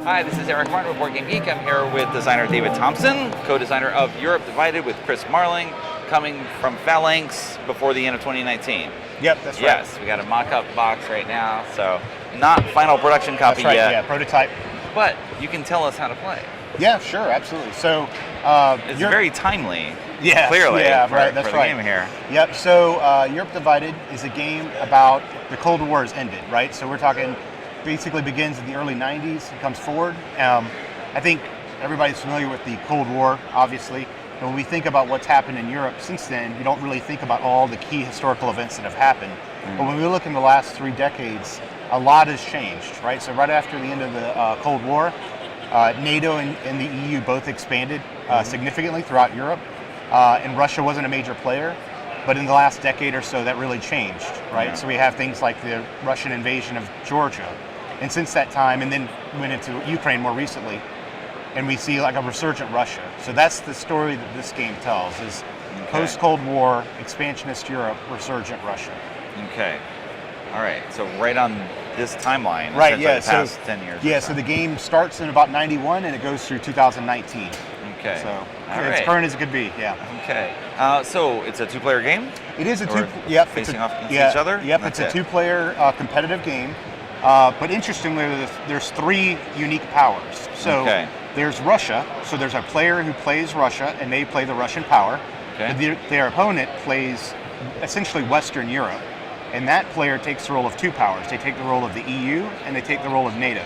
Hi, this is Eric Martin with Board Game Geek. I'm here with designer David Thompson, co-designer of Europe Divided with Chris Marling, coming from Phalanx before the end of 2019. Yep, that's right. Yes, we got a mock-up box right now, so not final production copy That's right, yet. yeah, prototype. But you can tell us how to play. Yeah, sure, absolutely. So it's very timely. Yeah, clearly. Yeah, for, right. That's for the right. game here. Yep. So Europe Divided is a game about the Cold War has ended, right? So we're talking basically begins in the early '90s and comes forward. I think everybody's familiar with the Cold War, obviously. And when we think about what's happened in Europe since then, you don't really think about all the key historical events that have happened. But when we look in the last 3 decades, a lot has changed, right? So right after the end of the Cold War, NATO and the EU both expanded significantly throughout Europe, and Russia wasn't a major player. But in the last decade or so, that really changed, right? Yeah. So we have things like the Russian invasion of Georgia, and since that time, and then went into Ukraine more recently, and we see like a resurgent Russia. So that's the story that this game tells: is post-Cold War, expansionist Europe, resurgent Russia. Okay. All right. So right on this timeline, Right. Yeah. the past 10 years. Yeah. or So the game starts in about '91 and it goes through 2019. Okay. So All it's right. current as it could be. Yeah. Okay. So it's a 2-player game? It is a Or two. Yep. facing it's a, off against yeah, each other? Yep. That's it's a it. 2-player competitive game. But interestingly, there's 3 unique powers. So there's Russia. So there's a player who plays Russia, and they play the Russian power. Okay. Their opponent plays essentially Western Europe, and that player takes the role of 2 powers. They take the role of the EU, and they take the role of NATO.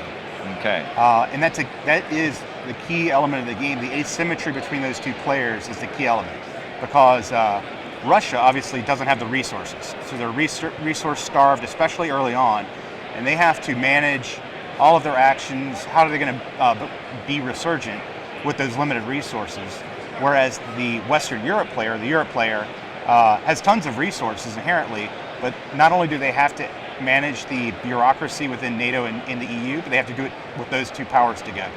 Okay. And that is the key element of the game. The asymmetry between those 2 players is the key element, because Russia obviously doesn't have the resources. So they're resource starved, especially early on, and they have to manage all of their actions. How are they going to be resurgent with those limited resources? Whereas the Western Europe player, has tons of resources inherently, but not only do they have to manage the bureaucracy within NATO and the EU, but they have to do it with those 2 powers together.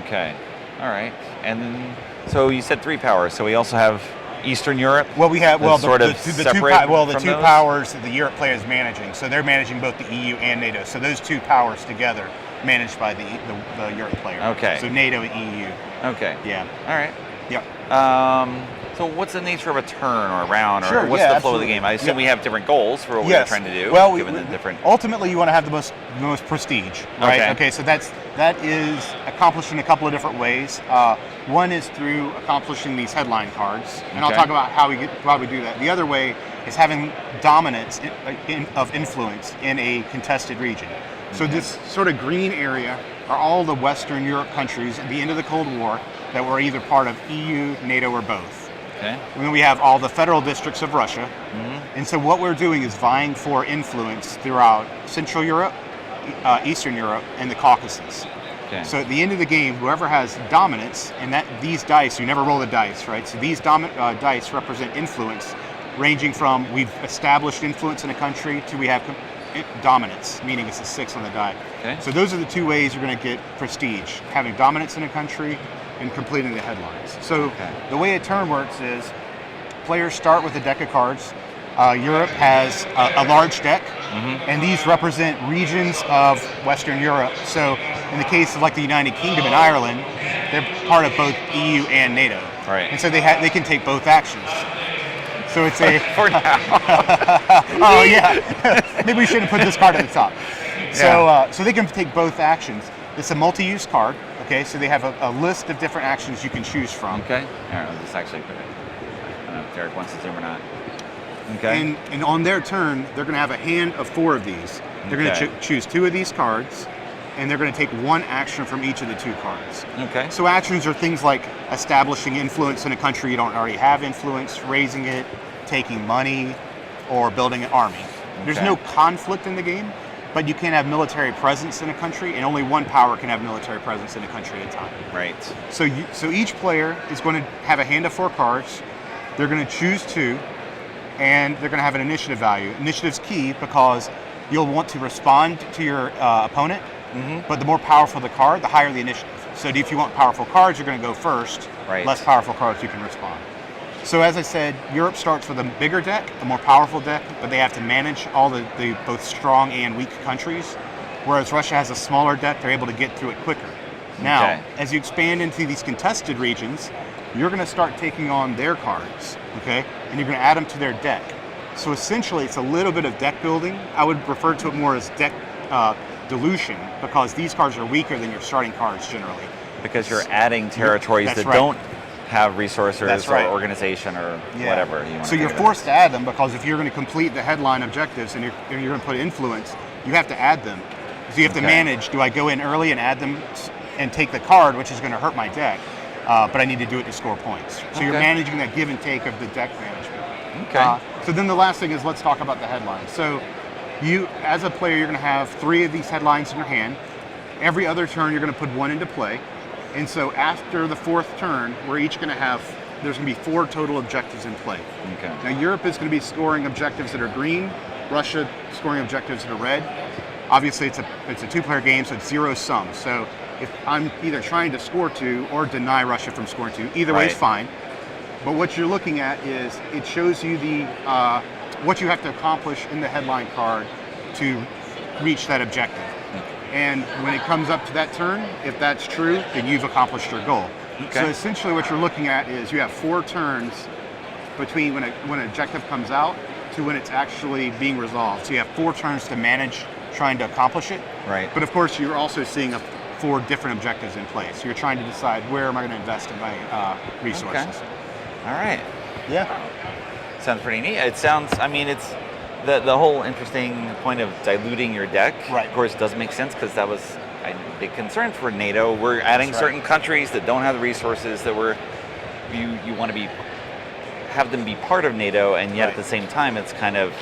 Okay. All right. And then, so you said 3 powers. So we also have Eastern Europe. Well, we have the 2 powers that the Europe player is managing. So they're managing both the EU and NATO. So those 2 powers together, managed by the Europe player. Okay. So NATO and EU. Okay. Yeah. All right. Yep. So what's the nature of a turn or a round, or Sure, what's yeah, the flow of the absolutely. game? I assume Yeah. we have different goals for what Yes. we're trying to do, Well, given the different... ultimately you want to have the most prestige, right? Okay. So that is accomplished in a couple of different ways. One is through accomplishing these headline cards, and I'll Okay. talk about how we do that. The other way is having dominance of influence in a contested region. So this sort of green area are all the Western Europe countries at the end of the Cold War that were either part of EU, NATO, or both. Okay. And then we have all the federal districts of Russia. And so what we're doing is vying for influence throughout Central Europe, Eastern Europe, and the Caucasus. Okay. So at the end of the game, whoever has dominance, and these dice, you never roll the dice, right? So these dice represent influence, ranging from we've established influence in a country to we have dominance, meaning it's a 6 on the die. Okay. So those are the 2 ways you're going to get prestige: having dominance in a country and completing the headlines. So the way a turn works is players start with a deck of cards. Europe has a large deck, and these represent regions of Western Europe. So in the case of like the United Kingdom and Ireland, they're part of both EU and NATO. Right. And so they can take both actions. So it's a For now. oh yeah, maybe we shouldn't put this card at the top. So they can take both actions. It's a multi-use card. Okay, so they have a list of different actions you can choose from. Okay. All right, I'll just actually put it. I don't know if Derek wants to zoom or not. Okay. And on their turn, they're going to have a hand of 4 of these. They're going to choose 2 of these cards, and they're going to take 1 action from each of the 2 cards. Okay. So actions are things like establishing influence in a country you don't already have influence, raising it, taking money, or building an army. There's no conflict in the game, but you can have military presence in a country, and only 1 power can have military presence in a country at a time. Right. So each player is going to have a hand of 4 cards. They're going to choose 2, and they're going to have an initiative value. Initiative's key because you'll want to respond to your opponent, but the more powerful the card, the higher the initiative. So if you want powerful cards, you're going to go first. Right. Less powerful cards, you can respond. So as I said, Europe starts with a bigger deck, a more powerful deck, but they have to manage all the both strong and weak countries. Whereas Russia has a smaller deck, they're able to get through it quicker. Now, Okay. as you expand into these contested regions, you're going to start taking on their cards, okay? And you're going to add them to their deck. So essentially, it's a little bit of deck building. I would refer to it more as deck dilution, because these cards are weaker than your starting cards generally. Because you're adding territories That's that right. don't have resources That's or right. organization or Yeah. whatever you want So to you're think of it. forced to add them, because if you're going to complete the headline objectives and you're going to put influence, you have to add them. So you have to Okay. manage, do I go in early and add them and take the card, which is going to hurt my deck, but I need to do it to score points. So you're Okay. managing that give and take of the deck management. Okay. So then the last thing is, let's talk about the headlines. So you, as a player, you're going to have 3 of these headlines in your hand. Every other turn, you're going to put 1 into play. And so after the 4th turn, we're each going to have, there's going to be 4 total objectives in play. Okay. Now, Europe is going to be scoring objectives that are green, Russia scoring objectives that are red. Obviously, it's a 2-player game, so it's 0 sum. So if I'm either trying to score 2 or deny Russia from scoring 2, either way is Right. fine. But what you're looking at is, it shows you the what you have to accomplish in the headline card to reach that objective. And when it comes up to that turn, if that's true, then you've accomplished your goal. Okay. So essentially what you're looking at is, you have 4 turns between when an objective comes out to when it's actually being resolved. So you have 4 turns to manage trying to accomplish it. Right. But of course, you're also seeing 4 different objectives in place. So you're trying to decide, where am I going to invest in my resources. All right. Yeah. Sounds pretty neat. It sounds, I mean, it's the whole interesting point of diluting your deck, Right. of course, does make sense, because that was a big concern for NATO. We're adding That's right. certain countries that don't have the resources that you want to have them be part of NATO, and yet Right. at the same time, it's kind of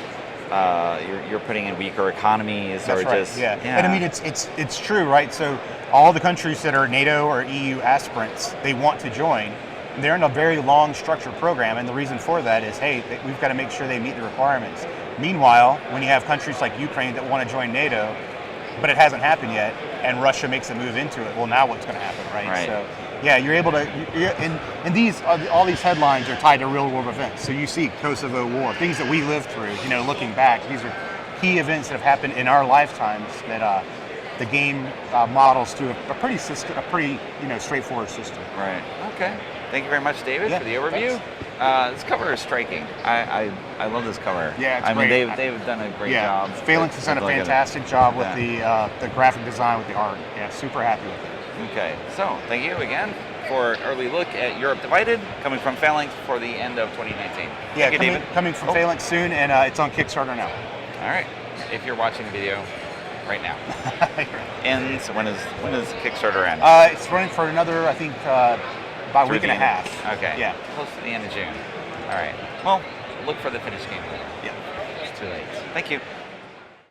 you're putting in weaker economies. That's or right. just Yeah. And I mean, it's true, right? So all the countries that are NATO or EU aspirants, they want to join. They're in a very long structured program, and the reason for that is, hey, we've got to make sure they meet the requirements. Meanwhile, when you have countries like Ukraine that want to join NATO, but it hasn't happened yet, and Russia makes a move into it, well, now what's going to happen, right? Right. So, yeah, you're able to, and these all these headlines are tied to real world events. So you see Kosovo War, things that we lived through. Looking back, these are key events that have happened in our lifetimes that the game models through a pretty straightforward system. Right. Okay. Thank you very much, David, Yeah, for the overview. This cover is striking. I love this cover. Yeah, it's I mean, great. they've done a great Yeah, job. Phalanx has done a With looking at it. fantastic job with Yeah. the graphic design, with the art. Yeah, super happy with it. Okay, so thank you again for an early look at Europe Divided, coming from Phalanx for the end of 2019. Yeah, Thank you, David. coming from Oh, Phalanx soon, and it's on Kickstarter now. All right, if you're watching the video right now. Ends, when does Kickstarter end? It's running for another, I think, about a Through week and the a end. half. Okay. Yeah. Close to the end of June. All right. Well, look for the finished game later. Yeah. It's too late. Thank you.